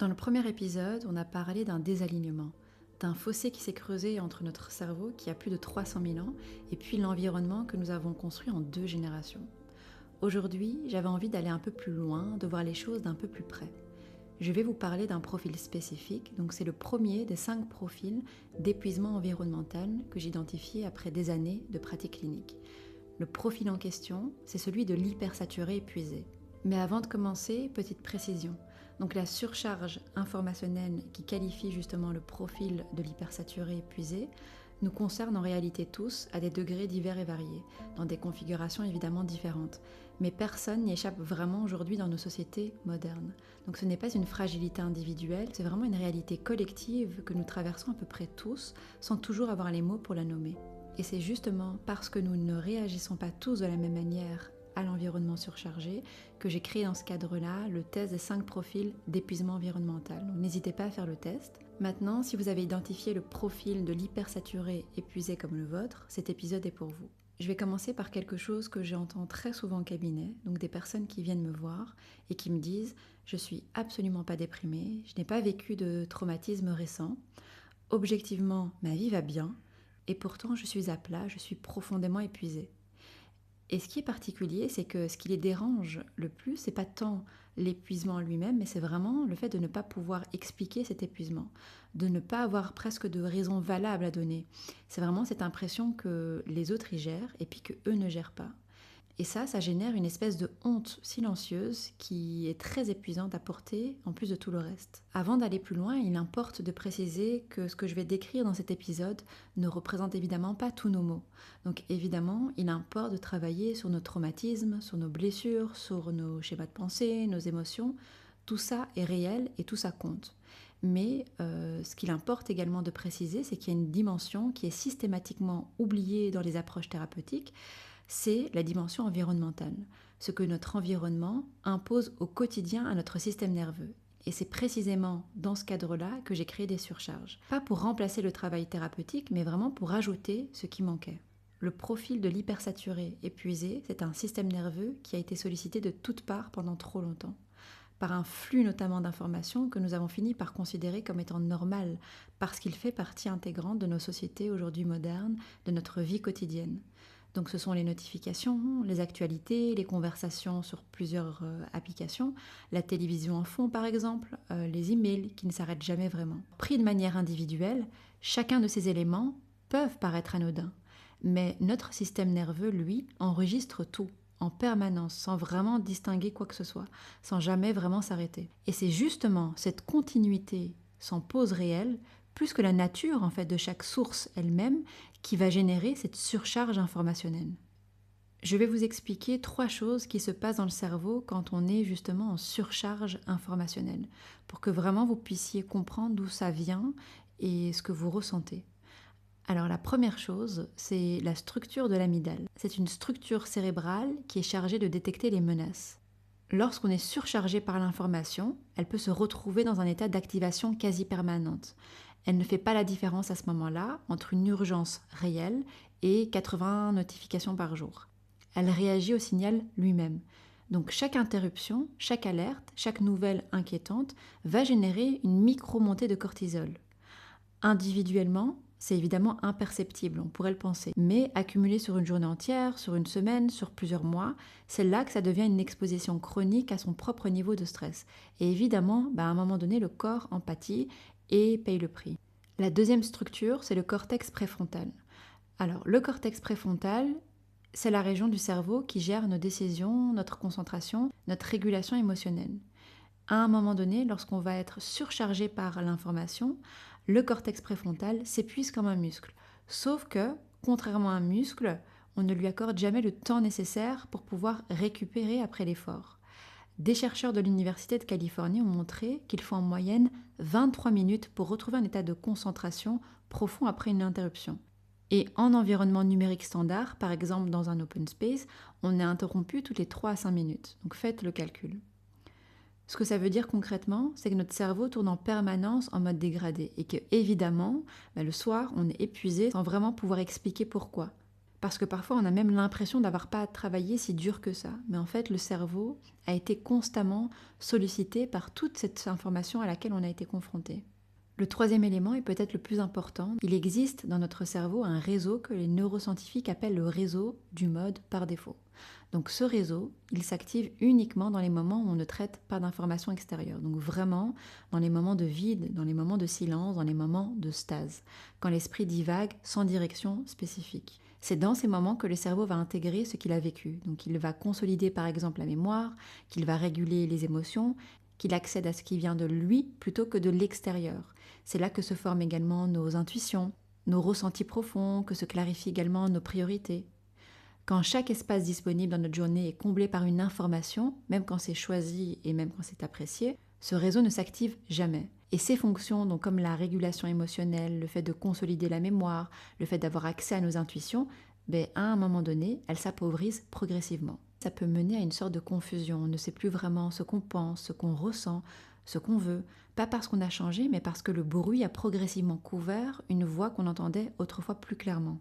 Dans le premier épisode, on a parlé d'un désalignement, d'un fossé qui s'est creusé entre notre cerveau qui a plus de 300 000 ans et puis l'environnement que nous avons construit en 2 générations. Aujourd'hui, j'avais envie d'aller un peu plus loin, de voir les choses d'un peu plus près. Je vais vous parler d'un profil spécifique, donc c'est le premier des 5 profils d'épuisement environnemental que j'ai identifié après des années de pratique clinique. Le profil en question, c'est celui de l'hypersaturé épuisé. Mais avant de commencer, petite précision. Donc la surcharge informationnelle qui qualifie justement le profil de l'hypersaturé épuisé nous concerne en réalité tous à des degrés divers et variés, dans des configurations évidemment différentes. Mais personne n'y échappe vraiment aujourd'hui dans nos sociétés modernes. Donc ce n'est pas une fragilité individuelle, c'est vraiment une réalité collective que nous traversons à peu près tous, sans toujours avoir les mots pour la nommer. Et c'est justement parce que nous ne réagissons pas tous de la même manière à l'environnement surchargé que j'ai créé dans ce cadre-là le test des 5 profils d'épuisement environnemental. Donc n'hésitez pas à faire le test. Maintenant, si vous avez identifié le profil de l'hypersaturé épuisé comme le vôtre, cet épisode est pour vous. Je vais commencer par quelque chose que j'entends très souvent en cabinet, donc des personnes qui viennent me voir et qui me disent « Je suis absolument pas déprimée, je n'ai pas vécu de traumatisme récent, objectivement ma vie va bien et pourtant je suis à plat, je suis profondément épuisée ». Et ce qui est particulier, c'est que ce qui les dérange le plus, c'est pas tant l'épuisement lui-même, mais c'est vraiment le fait de ne pas pouvoir expliquer cet épuisement, de ne pas avoir presque de raison valable à donner. C'est vraiment cette impression que les autres y gèrent et puis que eux ne gèrent pas. Et ça génère une espèce de honte silencieuse qui est très épuisante à porter en plus de tout le reste. Avant d'aller plus loin, il importe de préciser que ce que je vais décrire dans cet épisode ne représente évidemment pas tous nos maux. Donc évidemment, il importe de travailler sur nos traumatismes, sur nos blessures, sur nos schémas de pensée, nos émotions. Tout ça est réel et tout ça compte. Mais ce qu'il importe également de préciser, c'est qu'il y a une dimension qui est systématiquement oubliée dans les approches thérapeutiques, c'est la dimension environnementale, ce que notre environnement impose au quotidien à notre système nerveux. Et c'est précisément dans ce cadre-là que j'ai créé des surcharges. Pas pour remplacer le travail thérapeutique, mais vraiment pour ajouter ce qui manquait. Le profil de l'hypersaturé épuisé, c'est un système nerveux qui a été sollicité de toutes parts pendant trop longtemps, par un flux notamment d'informations que nous avons fini par considérer comme étant normal, parce qu'il fait partie intégrante de nos sociétés aujourd'hui modernes, de notre vie quotidienne. Donc ce sont les notifications, les actualités, les conversations sur plusieurs applications, la télévision en fond par exemple, les emails qui ne s'arrêtent jamais vraiment. Pris de manière individuelle, chacun de ces éléments peuvent paraître anodins, mais notre système nerveux, lui, enregistre tout en permanence, sans vraiment distinguer quoi que ce soit, sans jamais vraiment s'arrêter. Et c'est justement cette continuité sans pause réelle, plus que la nature en fait de chaque source elle-même, qui va générer cette surcharge informationnelle. Je vais vous expliquer 3 choses qui se passent dans le cerveau quand on est justement en surcharge informationnelle, pour que vraiment vous puissiez comprendre d'où ça vient et ce que vous ressentez. Alors la première chose, c'est la structure de l'amygdale. C'est une structure cérébrale qui est chargée de détecter les menaces. Lorsqu'on est surchargé par l'information, elle peut se retrouver dans un état d'activation quasi permanente. Elle ne fait pas la différence à ce moment-là entre une urgence réelle et 80 notifications par jour. Elle réagit au signal lui-même. Donc chaque interruption, chaque alerte, chaque nouvelle inquiétante va générer une micro-montée de cortisol. Individuellement, c'est évidemment imperceptible, on pourrait le penser. Mais accumulé sur une journée entière, sur une semaine, sur plusieurs mois, c'est là que ça devient une exposition chronique à son propre niveau de stress. Et évidemment, à un moment donné, le corps en pâtit et paye le prix. La deuxième structure, c'est le cortex préfrontal. Alors, le cortex préfrontal, c'est la région du cerveau qui gère nos décisions, notre concentration, notre régulation émotionnelle. À un moment donné, lorsqu'on va être surchargé par l'information, le cortex préfrontal s'épuise comme un muscle. Sauf que, contrairement à un muscle, on ne lui accorde jamais le temps nécessaire pour pouvoir récupérer après l'effort. Des chercheurs de l'Université de Californie ont montré qu'il faut en moyenne 23 minutes pour retrouver un état de concentration profond après une interruption. Et en environnement numérique standard, par exemple dans un open space, on est interrompu toutes les 3 à 5 minutes. Donc faites le calcul. Ce que ça veut dire concrètement, c'est que notre cerveau tourne en permanence en mode dégradé et que, évidemment, le soir, on est épuisé sans vraiment pouvoir expliquer pourquoi. Parce que parfois on a même l'impression d'avoir pas travaillé si dur que ça. Mais en fait le cerveau a été constamment sollicité par toute cette information à laquelle on a été confronté. Le troisième élément est peut-être le plus important. Il existe dans notre cerveau un réseau que les neuroscientifiques appellent le réseau du mode par défaut. Donc ce réseau, il s'active uniquement dans les moments où on ne traite pas d'informations extérieures. Donc vraiment dans les moments de vide, dans les moments de silence, dans les moments de stase, quand l'esprit divague sans direction spécifique. C'est dans ces moments que le cerveau va intégrer ce qu'il a vécu. Donc il va consolider par exemple la mémoire, qu'il va réguler les émotions, qu'il accède à ce qui vient de lui plutôt que de l'extérieur. C'est là que se forment également nos intuitions, nos ressentis profonds, que se clarifient également nos priorités. Quand chaque espace disponible dans notre journée est comblé par une information, même quand c'est choisi et même quand c'est apprécié, ce réseau ne s'active jamais. Et ces fonctions, donc comme la régulation émotionnelle, le fait de consolider la mémoire, le fait d'avoir accès à nos intuitions, à un moment donné, elles s'appauvrissent progressivement. Ça peut mener à une sorte de confusion. On ne sait plus vraiment ce qu'on pense, ce qu'on ressent, ce qu'on veut. Pas parce qu'on a changé, mais parce que le bruit a progressivement couvert une voix qu'on entendait autrefois plus clairement.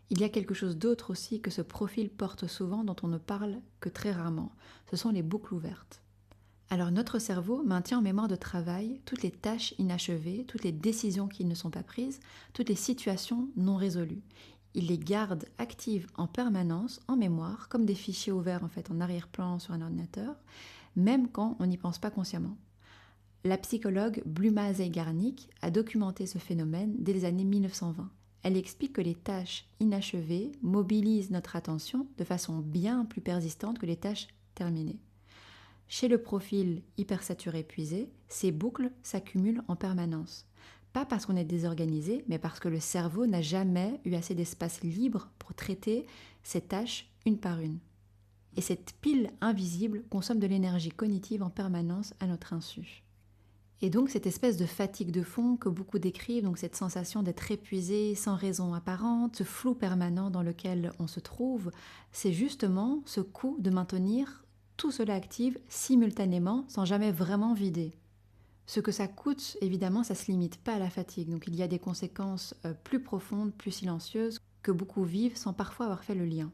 Il y a quelque chose d'autre aussi que ce profil porte souvent dont on ne parle que très rarement. Ce sont les boucles ouvertes. Alors notre cerveau maintient en mémoire de travail toutes les tâches inachevées, toutes les décisions qui ne sont pas prises, toutes les situations non résolues. Il les garde actives en permanence en mémoire, comme des fichiers ouverts en arrière-plan sur un ordinateur, même quand on n'y pense pas consciemment. La psychologue Bluma Zeigarnik a documenté ce phénomène dès les années 1920. Elle explique que les tâches inachevées mobilisent notre attention de façon bien plus persistante que les tâches terminées. Chez le profil hypersaturé épuisé, ces boucles s'accumulent en permanence. Pas parce qu'on est désorganisé, mais parce que le cerveau n'a jamais eu assez d'espace libre pour traiter ces tâches une par une. Et cette pile invisible consomme de l'énergie cognitive en permanence à notre insu. Et donc cette espèce de fatigue de fond que beaucoup décrivent, donc cette sensation d'être épuisé sans raison apparente, ce flou permanent dans lequel on se trouve, c'est justement ce coup de maintenir tout cela actif simultanément sans jamais vraiment vider. Ce que ça coûte, évidemment, ça ne se limite pas à la fatigue. Donc il y a des conséquences plus profondes, plus silencieuses, que beaucoup vivent sans parfois avoir fait le lien.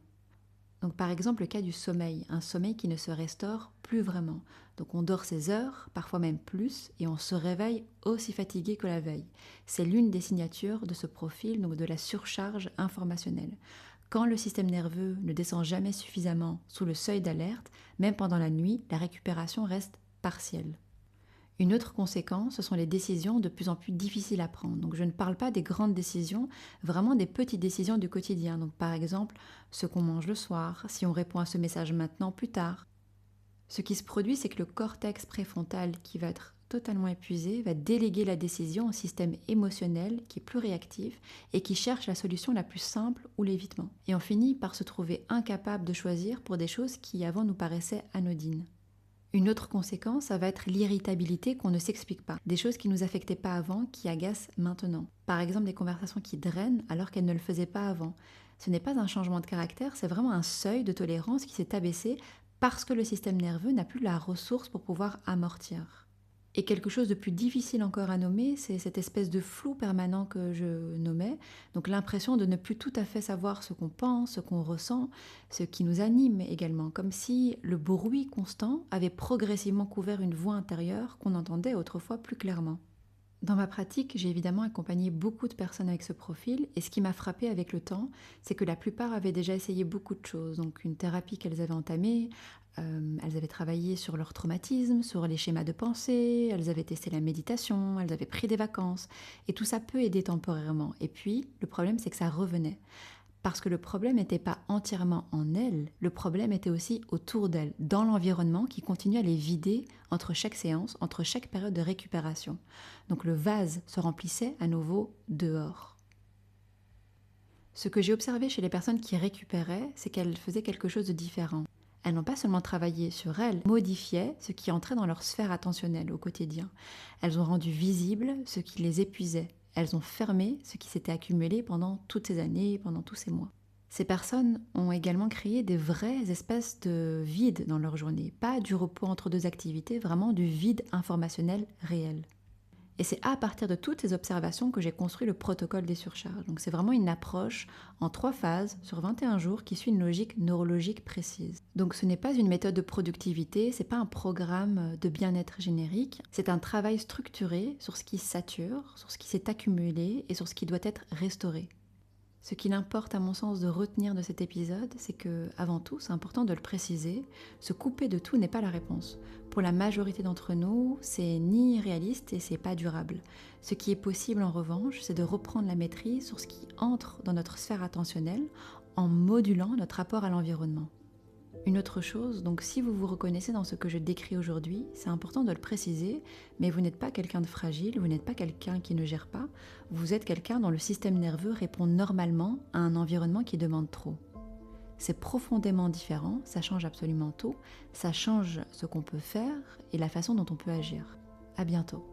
Donc par exemple le cas du sommeil, un sommeil qui ne se restaure plus vraiment. Donc on dort ses heures, parfois même plus, et on se réveille aussi fatigué que la veille. C'est l'une des signatures de ce profil, donc de la surcharge informationnelle. Quand le système nerveux ne descend jamais suffisamment sous le seuil d'alerte, même pendant la nuit, la récupération reste partielle. Une autre conséquence, ce sont les décisions de plus en plus difficiles à prendre. Donc je ne parle pas des grandes décisions, vraiment des petites décisions du quotidien. Donc par exemple, ce qu'on mange le soir, si on répond à ce message maintenant, plus tard. Ce qui se produit, c'est que le cortex préfrontal, qui va être totalement épuisé, va déléguer la décision au système émotionnel qui est plus réactif et qui cherche la solution la plus simple ou l'évitement. Et on finit par se trouver incapable de choisir pour des choses qui avant nous paraissaient anodines. Une autre conséquence, ça va être l'irritabilité qu'on ne s'explique pas. Des choses qui ne nous affectaient pas avant, qui agacent maintenant. Par exemple, des conversations qui drainent alors qu'elles ne le faisaient pas avant. Ce n'est pas un changement de caractère, c'est vraiment un seuil de tolérance qui s'est abaissé parce que le système nerveux n'a plus la ressource pour pouvoir amortir. Et quelque chose de plus difficile encore à nommer, c'est cette espèce de flou permanent que je nommais, donc l'impression de ne plus tout à fait savoir ce qu'on pense, ce qu'on ressent, ce qui nous anime également, comme si le bruit constant avait progressivement couvert une voix intérieure qu'on entendait autrefois plus clairement. Dans ma pratique, j'ai évidemment accompagné beaucoup de personnes avec ce profil, et ce qui m'a frappé avec le temps, c'est que la plupart avaient déjà essayé beaucoup de choses, donc une thérapie qu'elles avaient entamée, elles avaient travaillé sur leur traumatisme, sur les schémas de pensée, elles avaient testé la méditation, elles avaient pris des vacances, et tout ça peut aider temporairement. Et puis, le problème, c'est que ça revenait. Parce que le problème n'était pas entièrement en elles, le problème était aussi autour d'elles, dans l'environnement qui continue à les vider entre chaque séance, entre chaque période de récupération. Donc le vase se remplissait à nouveau dehors. Ce que j'ai observé chez les personnes qui récupéraient, c'est qu'elles faisaient quelque chose de différent. Elles n'ont pas seulement travaillé sur elles, modifiaient ce qui entrait dans leur sphère attentionnelle au quotidien. Elles ont rendu visible ce qui les épuisait. Elles ont fermé ce qui s'était accumulé pendant toutes ces années, pendant tous ces mois. Ces personnes ont également créé des vraies espèces de vide dans leur journée. Pas du repos entre deux activités, vraiment du vide informationnel réel. Et c'est à partir de toutes ces observations que j'ai construit le protocole des surcharges. Donc c'est vraiment une approche en 3 phases sur 21 jours qui suit une logique neurologique précise. Donc ce n'est pas une méthode de productivité, c'est pas un programme de bien-être générique, c'est un travail structuré sur ce qui sature, sur ce qui s'est accumulé et sur ce qui doit être restauré. Ce qu'il importe à mon sens de retenir de cet épisode, c'est que, avant tout, c'est important de le préciser, se couper de tout n'est pas la réponse. Pour la majorité d'entre nous, c'est ni réaliste et c'est pas durable. Ce qui est possible en revanche, c'est de reprendre la maîtrise sur ce qui entre dans notre sphère attentionnelle en modulant notre rapport à l'environnement. Une autre chose, donc si vous vous reconnaissez dans ce que je décris aujourd'hui, c'est important de le préciser, mais vous n'êtes pas quelqu'un de fragile, vous n'êtes pas quelqu'un qui ne gère pas, vous êtes quelqu'un dont le système nerveux répond normalement à un environnement qui demande trop. C'est profondément différent, ça change absolument tout, ça change ce qu'on peut faire et la façon dont on peut agir. À bientôt.